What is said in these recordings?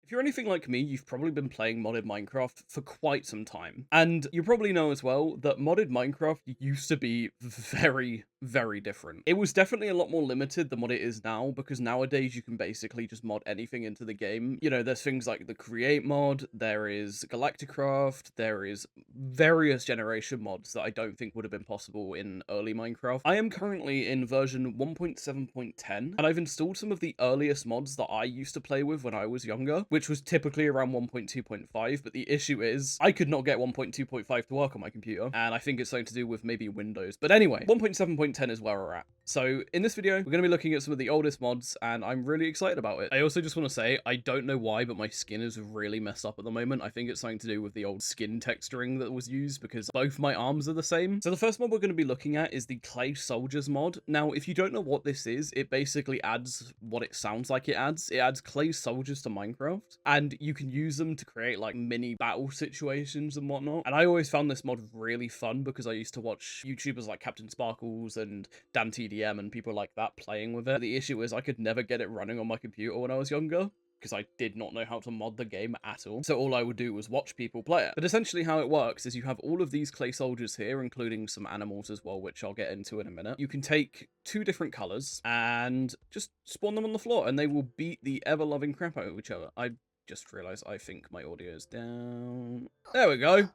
If you're anything like me, you've probably been playing modded Minecraft for quite some time. And you probably know as well that modded Minecraft used to be very, very different. It was definitely a lot more limited than what it is now, because nowadays you can basically just mod anything into the game. You know, there's things like the Create mod, there is Galacticraft, there is various generation mods that I don't think would have been possible in early Minecraft. I am currently in version 1.7.10, and I've installed some of the earliest mods that I used to play with when I was younger, which was typically around 1.2.5, but the issue is I could not get 1.2.5 to work on my computer, and I think it's something to do with maybe Windows. But anyway, 1.7.10 is where we're at. So in this video, we're going to be looking at some of the oldest mods, and I'm really excited about it. I also just want to say, I don't know why, but my skin is really messed up at the moment. I think it's something to do with the old skin texturing that was used, because both my arms are the same. So the first mod we're going to be looking at is the Clay Soldiers mod. Now, if you don't know what this is, it basically adds what it sounds like it adds. It adds clay soldiers to Minecraft, and you can use them to create like mini battle situations and whatnot. And I always found this mod really fun because I used to watch YouTubers like Captain Sparkles and Dan TDM and people like that playing with it. The issue is I could never get it running on my computer when I was younger, because I did not know how to mod the game at all. So all I would do was watch people play it. But essentially how it works is you have all of these clay soldiers here, including some animals as well, which I'll get into in a minute. You can take 2 different colors and just spawn them on the floor, and they will beat the ever-loving crap out of each other. I just realized I think my audio is down. There we go.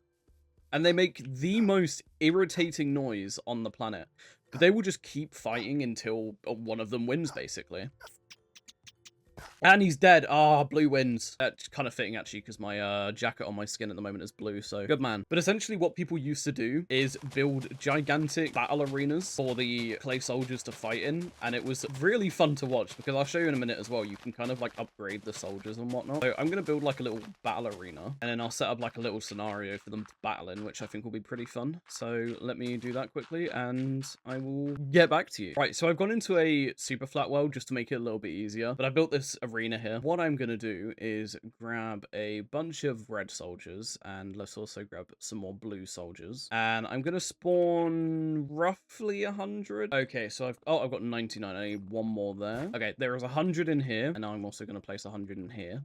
And they make the most irritating noise on the planet. But they will just keep fighting until one of them wins, basically. And he's dead. Ah, blue wins. That's kind of fitting, actually, because my jacket on my skin at the moment is blue, so good man. But essentially what people used to do is build gigantic battle arenas for the clay soldiers to fight in, and it was really fun to watch, because I'll show you in a minute as well. You can kind of like upgrade the soldiers and whatnot. So I'm going to build like a little battle arena, and then I'll set up like a little scenario for them to battle in, which I think will be pretty fun. So let me do that quickly, and I will get back to you. Right, so I've gone into a super flat world just to make it a little bit easier, but I built this arena here. What I'm gonna do is grab a bunch of red soldiers, and let's also grab some more blue soldiers, and I'm gonna spawn roughly 100. Okay, so I've got 99. I need one more there. Okay, there is 100 in here, and now I'm also gonna place 100 in here.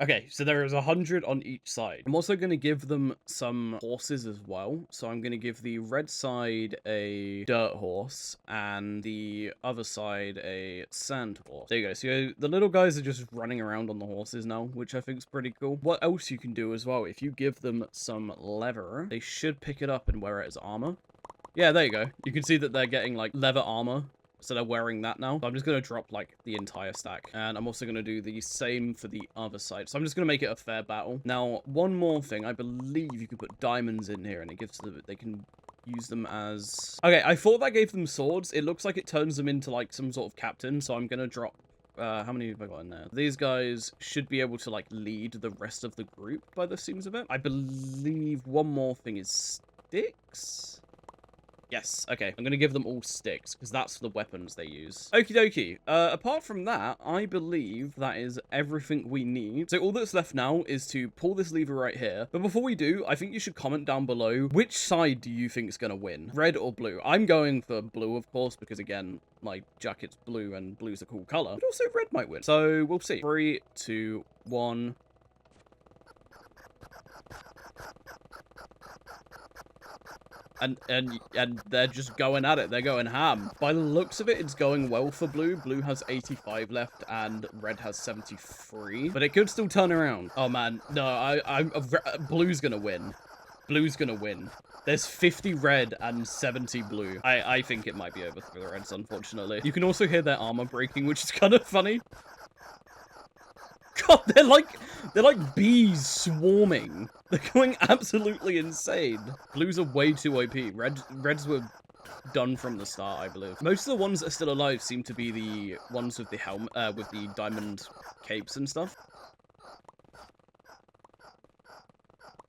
Okay, so there is 100 on each side. I'm also going to give them some horses as well. So I'm going to give the red side a dirt horse and the other side a sand horse. There you go. So the little guys are just running around on the horses now, which I think is pretty cool. What else you can do as well, if you give them some leather, they should pick it up and wear it as armor. Yeah, there you go. You can see that they're getting like leather armor. So they're wearing that now. So I'm just going to drop like the entire stack. And I'm also going to do the same for the other side. So I'm just going to make it a fair battle. Now, one more thing. I believe you can put diamonds in here and it gives them, they can use them as... Okay, I thought that gave them swords. It looks like it turns them into like some sort of captain. So I'm going to drop... how many have I got in there? These guys should be able to like lead the rest of the group by the seams of it. I believe one more thing is sticks. Yes, okay. I'm going to give them all sticks, because that's the weapons they use. Okie dokie. Apart from that, I believe that is everything we need. So all that's left now is to pull this lever right here. But before we do, I think you should comment down below, which side do you think is going to win? Red or blue? I'm going for blue, of course, because again, my jacket's blue, and blue's a cool color. But also red might win. So we'll see. 3, 2, 1... And they're just going at it. They're going ham. By the looks of it, it's going well for blue. Blue has 85 left and red has 73. But it could still turn around. Oh, man. No, blue's gonna win. Blue's gonna win. There's 50 red and 70 blue. I think it might be over for the reds, unfortunately. You can also hear their armor breaking, which is kind of funny. God, they're like bees swarming. They're going absolutely insane. Blues are way too OP. Reds were done from the start, I believe. Most of the ones that are still alive seem to be the ones with the helmet, with the diamond capes and stuff.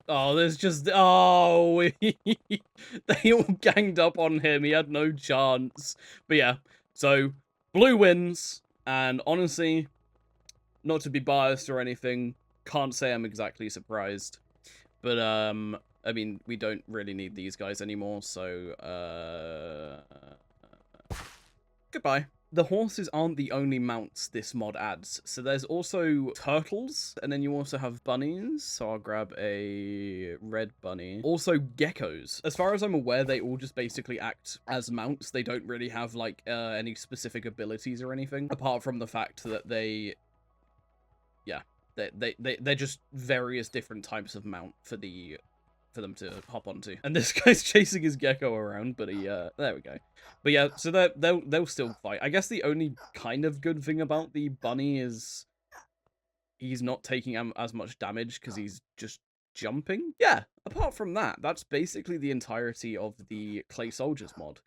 Oh, there's just... Oh, they all ganged up on him. He had no chance. But yeah, so blue wins. And honestly, not to be biased or anything, can't say I'm exactly surprised. But, I mean, we don't really need these guys anymore, so, goodbye. the horses aren't the only mounts this mod adds. So there's also turtles, and then you also have bunnies. So I'll grab a red bunny. Also geckos. As far as I'm aware, they all just basically act as mounts. They don't really have like any specific abilities or anything, apart from the fact that they're just various different types of mount for them to hop onto. And this guy's chasing his gecko around, but there we go. But yeah, so they'll still fight. I guess the only kind of good thing about the bunny is he's not taking as much damage because he's just jumping. Yeah, apart from that, that's basically the entirety of the Clay Soldiers mod.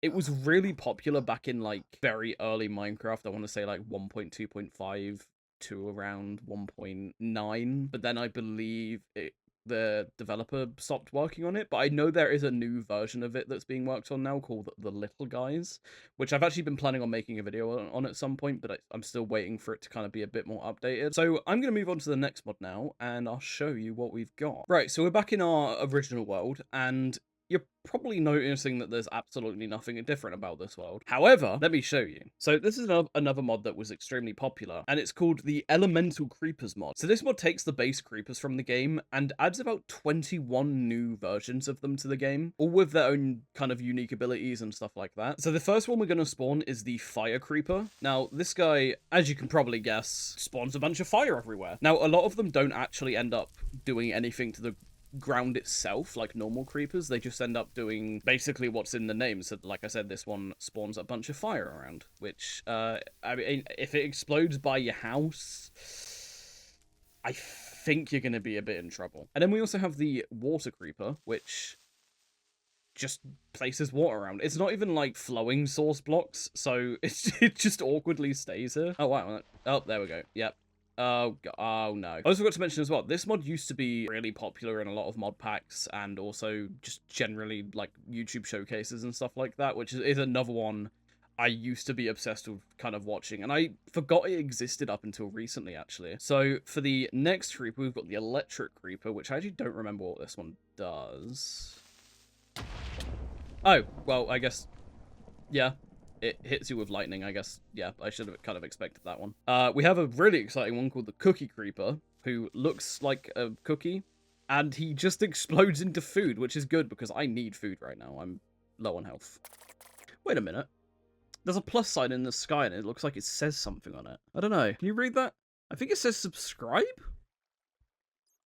It was really popular back in like very early Minecraft. I want to say like 1.2.5 to around 1.9, but then I believe the developer stopped working on it, but I know there is a new version of it that's being worked on now called The Little Guys, which I've actually been planning on making a video on at some point, but I'm still waiting for it to kind of be a bit more updated. So I'm going to move on to the next mod now, and I'll show you what we've got. Right, so we're back in our original world, and you're probably noticing that there's absolutely nothing different about this world. However, let me show you. So this is another mod that was extremely popular, and it's called the Elemental Creepers mod. So this mod takes the base creepers from the game and adds about 21 new versions of them to the game, all with their own kind of unique abilities and stuff like that. So the first one we're going to spawn is the Fire Creeper. Now, this guy, as you can probably guess, spawns a bunch of fire everywhere. Now, a lot of them don't actually end up doing anything to the ground itself like normal creepers. They just end up doing basically what's in the name. So like I said, this one spawns a bunch of fire around, which I mean, if it explodes by your house, I think you're going to be a bit in trouble. And then we also have the Water Creeper, which just places water around. It's not even like flowing source blocks, so it just awkwardly stays here. Oh wow. Oh, there we go. Yep. Oh no. I also forgot to mention as well, this mod used to be really popular in a lot of mod packs and also just generally like YouTube showcases and stuff like that, which is another one I used to be obsessed with kind of watching, and I forgot it existed up until recently actually. So for the next creeper, we've got the Electric Creeper, which I actually don't remember what this one does. Oh, well, I guess, yeah. It hits you with lightning, I guess. Yeah, I should have kind of expected that one. We have a really exciting one called the Cookie Creeper, who looks like a cookie, and he just explodes into food, which is good because I need food right now. I'm low on health. Wait a minute. There's a plus sign in the sky, and it looks like it says something on it. I don't know. Can you read that? I think it says subscribe?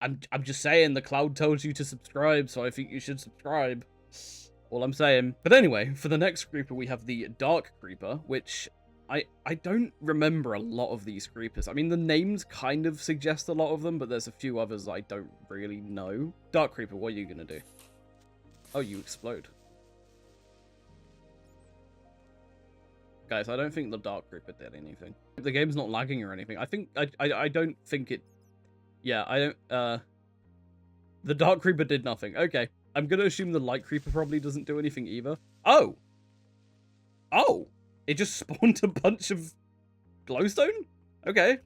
I'm just saying, the cloud tells you to subscribe, so I think you should subscribe. All I'm saying. But anyway, for the next creeper, we have the Dark Creeper, which I don't remember a lot of these creepers. I mean, the names kind of suggest a lot of them, but there's a few others I don't really know. Dark Creeper, what are you going to do? Oh, you explode. Guys, I don't think the Dark Creeper did anything. The game's not lagging or anything. I don't think it... Yeah, I don't... The Dark Creeper did nothing. Okay. I'm going to assume the Light Creeper probably doesn't do anything either. Oh! Oh! It just spawned a bunch of glowstone? Okay.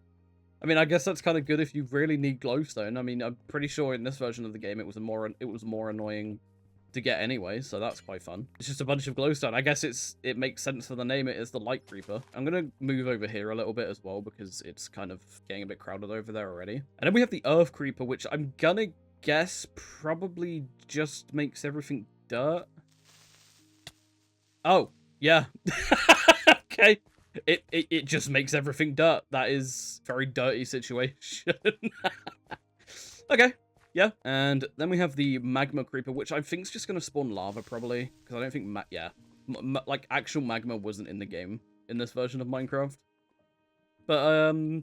I mean, I guess that's kind of good if you really need glowstone. I mean, I'm pretty sure in this version of the game it was more annoying to get anyway, so that's quite fun. It's just a bunch of glowstone. I guess it makes sense for the name. It is the Light Creeper. I'm going to move over here a little bit as well because it's kind of getting a bit crowded over there already. And then we have the Earth Creeper, which I'm going to guess probably just makes everything dirt. Oh, yeah. Okay. It just makes everything dirt. That is a very dirty situation. Okay. Yeah. And then we have the Magma Creeper, which I think is just going to spawn lava probably. Because I don't think, like actual magma wasn't in the game in this version of Minecraft. But,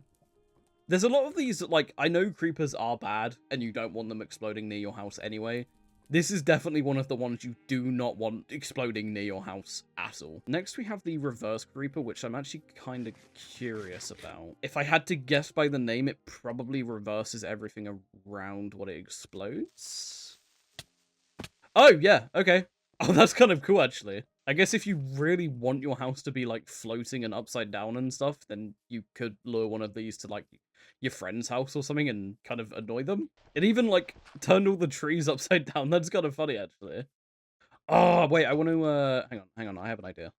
there's a lot of these, like, I know creepers are bad, and you don't want them exploding near your house anyway. This is definitely one of the ones you do not want exploding near your house at all. Next, we have the Reverse Creeper, which I'm actually kind of curious about. If I had to guess by the name, it probably reverses everything around what it explodes. Oh, yeah, okay. Oh, that's kind of cool, actually. I guess if you really want your house to be, like, floating and upside down and stuff, then you could lure one of these to, like, your friend's house or something and kind of annoy them. It even, like, turned all the trees upside down. That's kind of funny, actually. Oh, wait, I want to, hang on, I have an idea.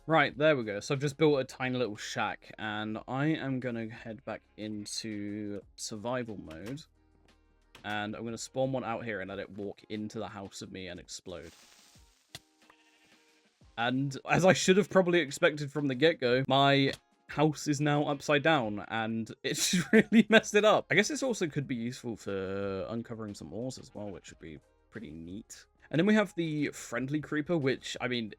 Right, there we go. So I've just built a tiny little shack, and I am going to head back into survival mode. And I'm going to spawn one out here and let it walk into the house of me and explode. And as I should have probably expected from the get-go, my house is now upside down, and it's really messed it up. I guess this also could be useful for uncovering some ores as well, which would be pretty neat. And then we have the friendly creeper, which, I mean,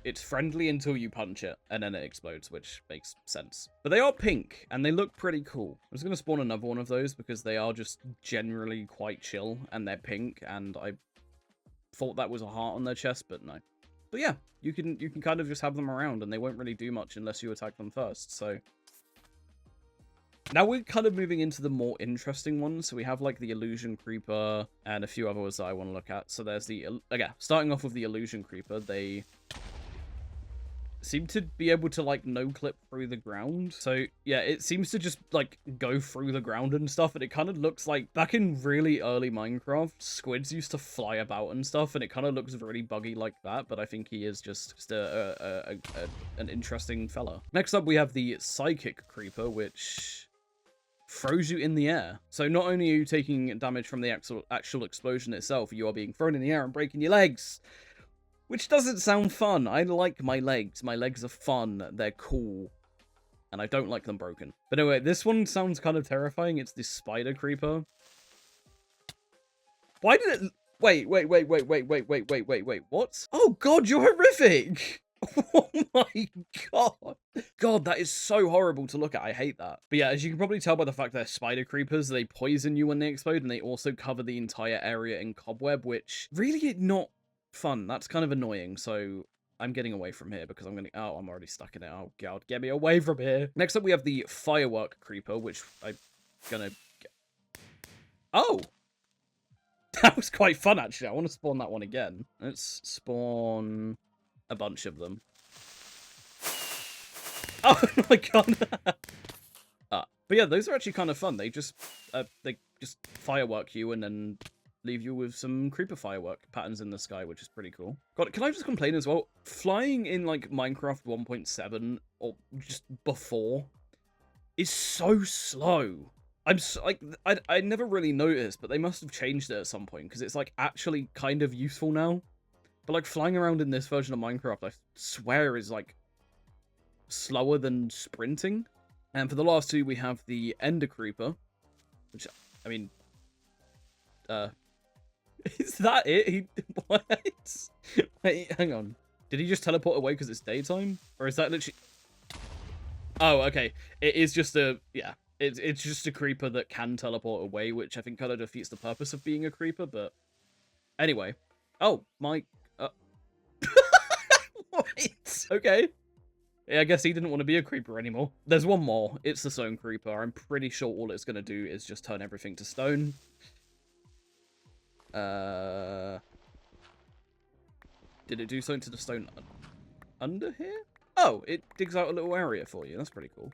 it's friendly until you punch it, and then it explodes, which makes sense. But they are pink, and they look pretty cool. I'm just going to spawn another one of those, because they are just generally quite chill, and they're pink, and I thought that was a heart on their chest, but no. But yeah, you can kind of just have them around, and they won't really do much unless you attack them first, so... Now we're kind of moving into the more interesting ones. So we have like the illusion creeper and a few others that I want to look at. So there's the, again, starting off with the illusion creeper, they seem to be able to like no clip through the ground. So yeah, it seems to just like go through the ground and stuff. And it kind of looks like back in really early Minecraft, squids used to fly about and stuff. And it kind of looks really buggy like that. But I think he is just an interesting fella. Next up, we have the psychic creeper, which throws you in the air. So not only are you taking damage from the actual explosion itself, you are being thrown in the air and breaking your legs. Which doesn't sound fun. I like my legs. My legs are fun. They're cool. And I don't like them broken. But anyway, this one sounds kind of terrifying. It's this spider creeper. Why did it... Wait. What? Oh god, you're horrific! Oh my god. God, that is so horrible to look at. I hate that. But yeah, as you can probably tell by the fact they're spider creepers, they poison you when they explode, and they also cover the entire area in cobweb, which really not fun. That's kind of annoying, so I'm getting away from here because I'm gonna... Oh, I'm already stuck in it. Oh god, get me away from here. Next up, we have the firework creeper, which I'm gonna... Oh! That was quite fun, actually. I want to spawn that one again. Let's spawn a bunch of them. Oh my god. But yeah, those are actually kind of fun. They just firework you and then leave you with some creeper firework patterns in the sky, which is pretty cool. God, can I just complain as well? Flying in like Minecraft 1.7 or just before is so slow. I'm so, like, I never really noticed, but they must have changed it at some point because it's like actually kind of useful now. But like flying around in this version of Minecraft, I swear is like slower than sprinting. And for the last two, we have the Ender Creeper, which, I mean, is that it? What? Wait, hang on. Did he just teleport away because it's daytime? Or is that literally... Oh, okay. It is just a... Yeah. It's just a creeper that can teleport away, which I think kind of defeats the purpose of being a creeper, but... Anyway. Oh, my... Wait. Okay. Yeah, I guess he didn't want to be a creeper anymore. There's one more. It's the stone creeper. I'm pretty sure all it's going to do is just turn everything to stone. Did it do something to the stone under here? Oh, it digs out a little area for you. That's pretty cool.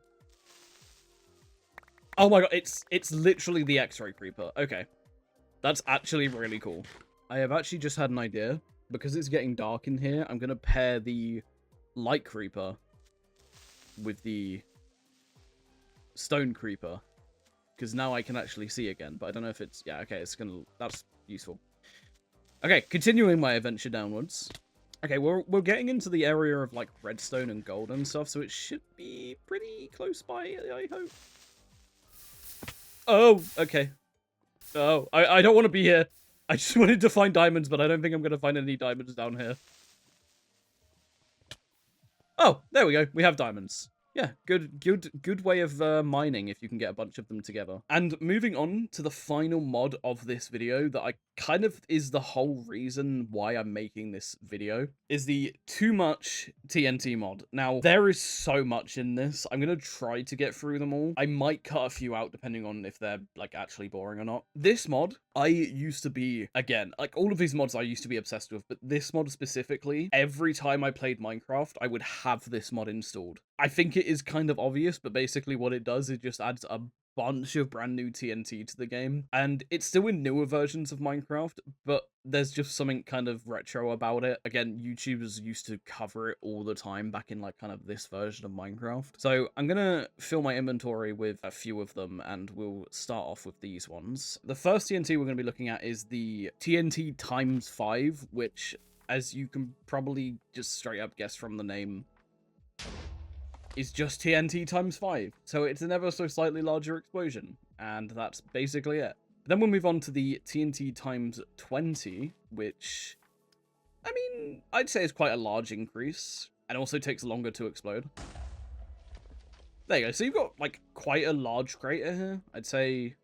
Oh my god, it's literally the X-ray creeper. Okay. That's actually really cool. I have actually just had an idea. Because it's getting dark in here, I'm going to pair the light creeper with the stone creeper. Because now I can actually see again. But I don't know if it's... Yeah, okay, it's going to... That's useful. Okay, continuing my adventure downwards. Okay, we're getting into the area of, like, redstone and gold and stuff. So it should be pretty close by, I hope. Oh, okay. Oh, I don't want to be here. I just wanted to find diamonds, but I don't think I'm going to find any diamonds down here. Oh, there we go. We have diamonds. Yeah, good way of mining if you can get a bunch of them together. And moving on to the final mod of this video that I kind of is the whole reason why I'm making this video is the TooMuchTNT mod. Now, there is so much in this. I'm going to try to get through them all. I might cut a few out depending on if they're like actually boring or not. This mod, I used to be, again, like all of these mods I used to be obsessed with, but this mod specifically, every time I played Minecraft, I would have this mod installed. I think it is kind of obvious, but basically what it does is just adds a bunch of brand new TNT to the game. And it's still in newer versions of Minecraft, but there's just something kind of retro about it. Again, YouTubers used to cover it all the time back in like kind of this version of Minecraft. So I'm gonna fill my inventory with a few of them, and we'll start off with these ones. The first TNT we're gonna be looking at is the TNT times 5, which, as you can probably just straight up guess from the name, is just TNT times 5. So it's an ever so slightly larger explosion, and that's basically it. Then we'll move on to the TNT times 20, which, I mean, I'd say is quite a large increase, and also takes longer to explode. There you go. So you've got, like, quite a large crater here. I'd say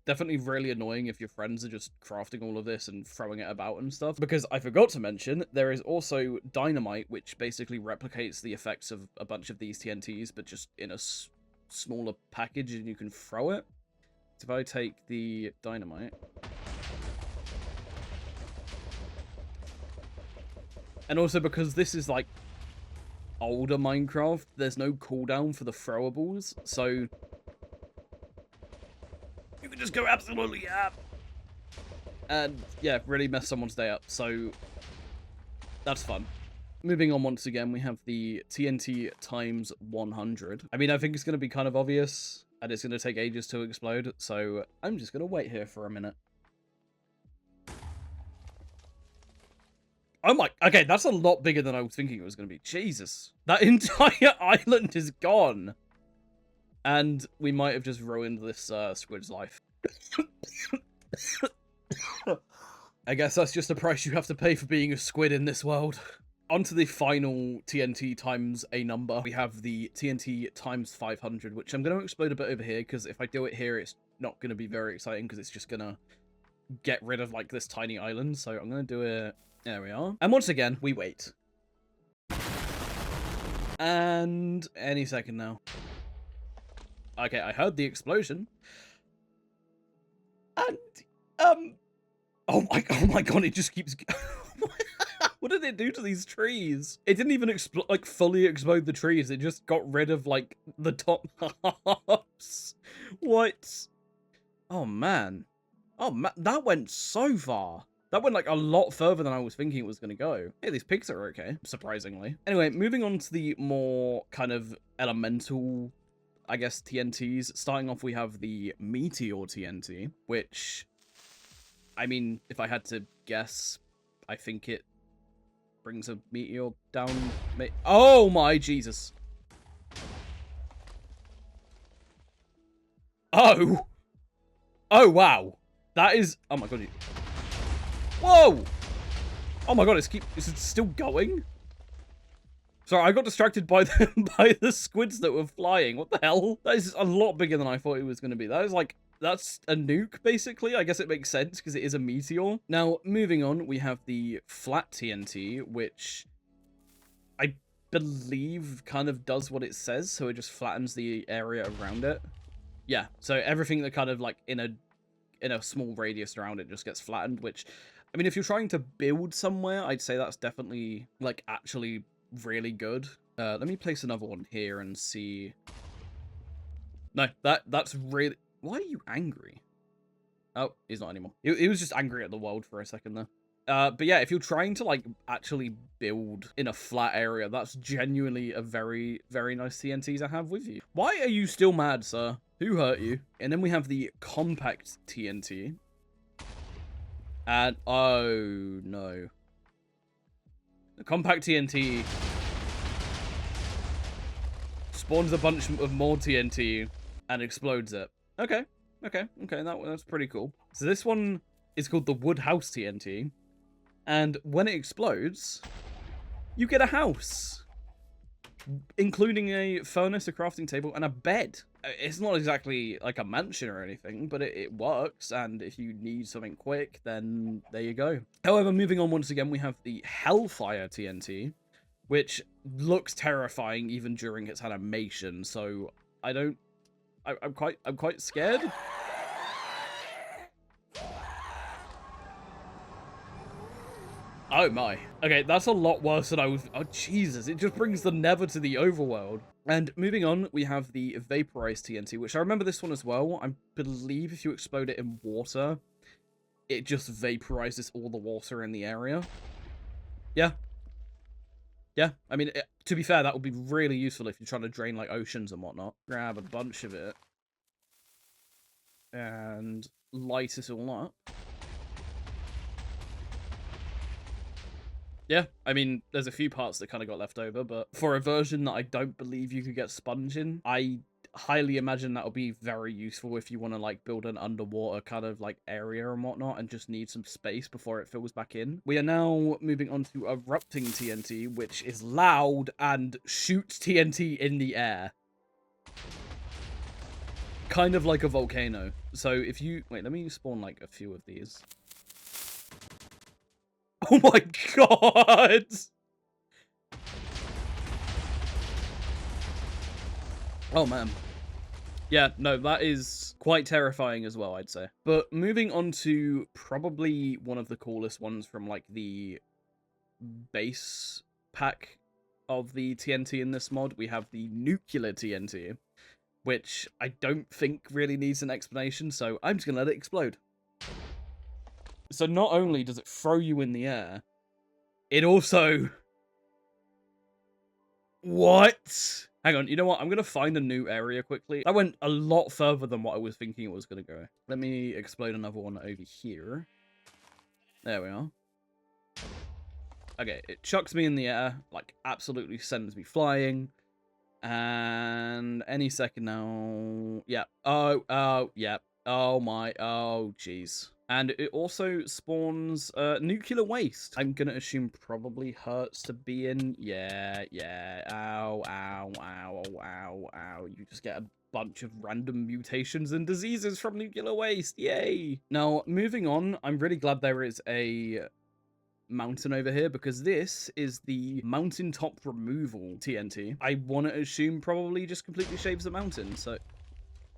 definitely really annoying if your friends are just crafting all of this and throwing it about and stuff. Because I forgot to mention, there is also dynamite, which basically replicates the effects of a bunch of these TNTs, but just in a smaller package, and you can throw it. So if I take the dynamite, and also because this is like older Minecraft, there's no cooldown for the throwables, so you can just go absolutely up and, yeah, really mess someone's day up. So that's fun. Moving on once again, we have the TNT times 100. I mean, I think it's going to be kind of obvious, and it's going to take ages to explode, so I'm just going to wait here for a minute. Oh my, okay, that's a lot bigger than I was thinking it was going to be. Jesus, that entire island is gone. And we might have just ruined this squid's life. I guess that's just the price you have to pay for being a squid in this world. On to the final TNT times a number. We have the TNT times 500, which I'm going to explode a bit over here, because if I do it here, it's not going to be very exciting, because it's just going to get rid of, like, this tiny island. So I'm going to do it. There we are. And once again, we wait. And any second now. Okay, I heard the explosion. And, oh my god, it just keeps... What did it do to these trees? It didn't even like fully explode the trees. It just got rid of like the top halves. What? Oh man. Oh man, that went so far. That went like a lot further than I was thinking it was going to go. Hey, these pigs are okay, surprisingly. Anyway, moving on to the more kind of elemental, I guess, TNTs. Starting off, we have the Meteor TNT, which, I mean, if I had to guess, I think it brings a meteor down. Oh my Jesus. Oh. Oh, wow. That is... Oh my god. Whoa. Oh my god, is it still going? Sorry, I got distracted by the squids that were flying. What the hell? That is a lot bigger than I thought it was going to be. That is like... That's a nuke, basically. I guess it makes sense because it is a meteor. Now, moving on, we have the flat TNT, which I believe kind of does what it says. So it just flattens the area around it. Yeah, so everything that kind of like in a small radius around it just gets flattened, which, I mean, if you're trying to build somewhere, I'd say that's definitely like actually really good. Let me place another one here and see. No, that's really... Why are you angry? Oh, he's not anymore. He was just angry at the world for a second there. But yeah, if you're trying to, like, actually build in a flat area, that's genuinely a very, very nice TNT to have with you. Why are you still mad, sir? Who hurt you? And then we have the compact TNT. And, oh, no. The compact TNT spawns a bunch of more TNT and explodes it. Okay, that's pretty cool. So this one is called the Wood House TNT, and when it explodes, you get a house, including a furnace, a crafting table, and a bed. It's not exactly like a mansion or anything, but it works, and if you need something quick, then there you go. However, moving on once again, we have the Hellfire TNT, which looks terrifying even during its animation, so I'm quite scared. Oh my. Okay, that's a lot worse than I was... Oh, Jesus. It just brings the Nether to the overworld. And moving on, we have the vaporized TNT, which I remember this one as well. I believe if you explode it in water, it just vaporizes all the water in the area. Yeah. Yeah, I mean, to be fair, that would be really useful if you're trying to drain, like, oceans and whatnot. Grab a bunch of it. And light it all up. Yeah, I mean, there's a few parts that kind of got left over, but for a version that I don't believe you could get sponge in, I highly imagine that'll be very useful if you want to, like, build an underwater kind of, like, area and whatnot and just need some space before it fills back in. We are now moving on to erupting TNT, which is loud and shoots TNT in the air. Kind of like a volcano. So if you... Wait, let me spawn, like, a few of these. Oh my god! Oh man. Yeah, no, that is quite terrifying as well, I'd say. But moving on to probably one of the coolest ones from, like, the base pack of the TNT in this mod, we have the nuclear TNT, which I don't think really needs an explanation, so I'm just gonna let it explode. So not only does it throw you in the air, it also... What? Hang on, you know what? I'm going to find a new area quickly. That went a lot further than what I was thinking it was going to go. Let me explode another one over here. There we are. Okay, it chucks me in the air, like absolutely sends me flying. And any second now... Yeah. Oh, yeah. Oh my, oh jeez. And it also spawns nuclear waste. I'm gonna assume probably hurts to be in. Yeah. Ow, ow, ow, ow, ow. You just get a bunch of random mutations and diseases from nuclear waste. Yay! Now, moving on, I'm really glad there is a mountain over here because this is the mountaintop removal TNT. I want to assume probably just completely shaves the mountain. So,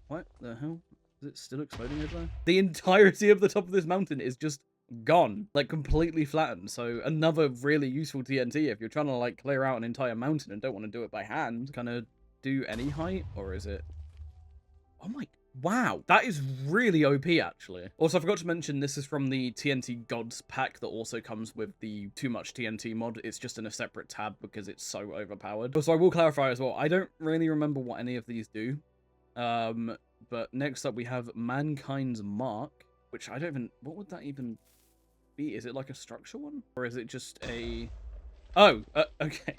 what the hell? Is it still exploding over there? The entirety of the top of this mountain is just gone, like completely flattened. So another really useful TNT if you're trying to like clear out an entire mountain and don't want to do it by hand. Kind of do any height, or is it? Oh my, wow, that is really OP actually. Also, I forgot to mention this is from the TNT Gods pack that also comes with the TooMuchTNT mod. It's just in a separate tab because it's so overpowered. Also, I will clarify as well, I don't really remember what any of these do. But next up we have Mankind's Mark, which I don't even... What would that even be? Is it like a structure one? Or is it just a... Oh, okay.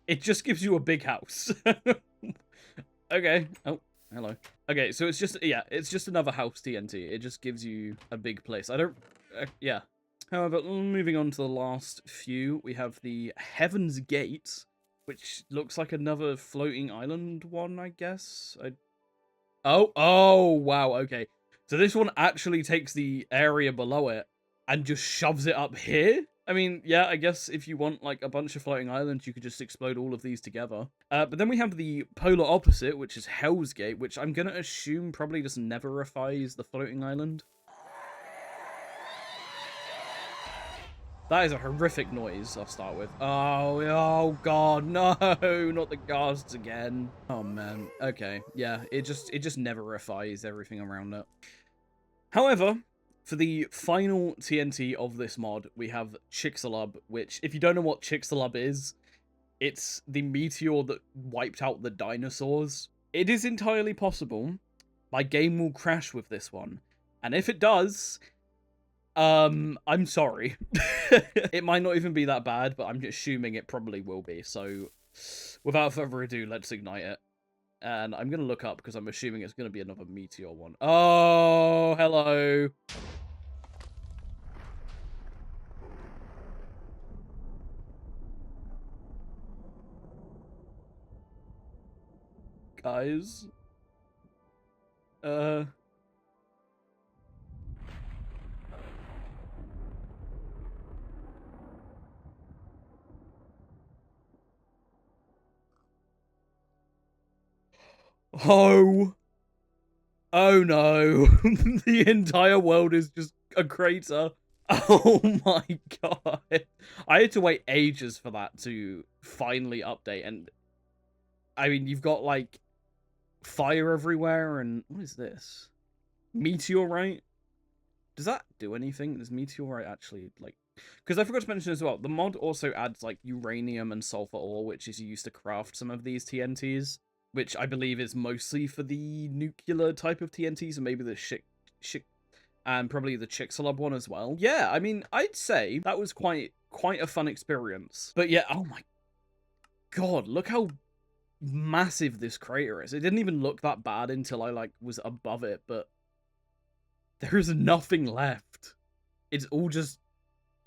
It just gives you a big house. Okay. Oh, hello. Okay, so it's just... Yeah, it's just another house TNT. It just gives you a big place. I don't... yeah. However, moving on to the last few, we have the Heaven's Gate, which looks like another floating island one, I guess. Oh, wow, okay. So this one actually takes the area below it and just shoves it up here? I mean, yeah, I guess if you want, like, a bunch of floating islands, you could just explode all of these together. But then we have the polar opposite, which is Hell's Gate, which I'm gonna assume probably just neverifies the floating island. That is a horrific noise, I'll start with. Oh god, no, not the ghasts again. Oh man, okay, yeah, it just neverifies everything around it. However, for the final TNT of this mod, we have Chicxulub, which, if you don't know what Chicxulub is, it's the meteor that wiped out the dinosaurs. It is entirely possible my game will crash with this one, and if it does... I'm sorry. It might not even be that bad, but I'm assuming it probably will be. So, without further ado, let's ignite it. And I'm going to look up because I'm assuming it's going to be another meteor one. Oh, hello. Guys. Oh. Oh no. The entire world is just a crater. Oh my god. I had to wait ages for that to finally update, and I mean, you've got, like, fire everywhere, and what is this? Meteorite? Does that do anything? Does meteorite actually, like... Because I forgot to mention as well, the mod also adds, like, uranium and sulfur ore, which is used to craft some of these TNTs, which I believe is mostly for the nuclear type of TNTs, and maybe the and probably the Chicxulub one as well. Yeah, I mean, I'd say that was quite a fun experience. But yeah, oh my god, look how massive this crater is. It didn't even look that bad until I, like, was above it, but there is nothing left. It's all just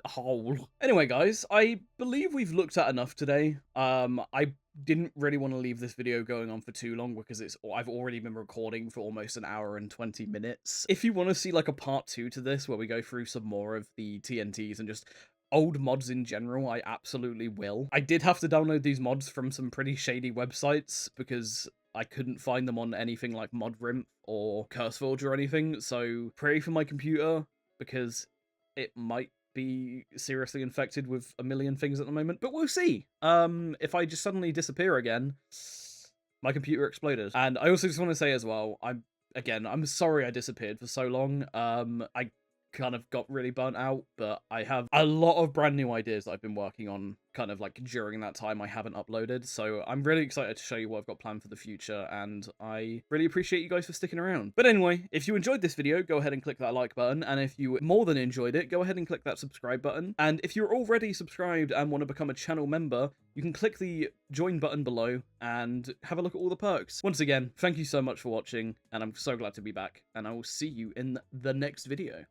a hole. Anyway, guys, I believe we've looked at enough today. I didn't really want to leave this video going on for too long because I've already been recording for almost an hour and 20 minutes. If you want to see, like, a part 2 to this where we go through some more of the TNTs and just old mods in general, I absolutely will. I did have to download these mods from some pretty shady websites because I couldn't find them on anything like ModRimp or CurseForge or anything, so pray for my computer because it might be seriously infected with a million things at the moment, but we'll see. If I just suddenly disappear again, my computer exploded. And I also just want to say as well, I'm sorry I disappeared for so long. I kind of got really burnt out, but I have a lot of brand new ideas that I've been working on kind of like during that time I haven't uploaded, so I'm really excited to show you what I've got planned for the future, and I really appreciate you guys for sticking around. But anyway, if you enjoyed this video, go ahead and click that like button, and if you more than enjoyed it, go ahead and click that subscribe button, and if you're already subscribed and want to become a channel member, you can click the join button below and have a look at all the perks. Once again, thank you so much for watching, and I'm so glad to be back, and I will see you in the next video.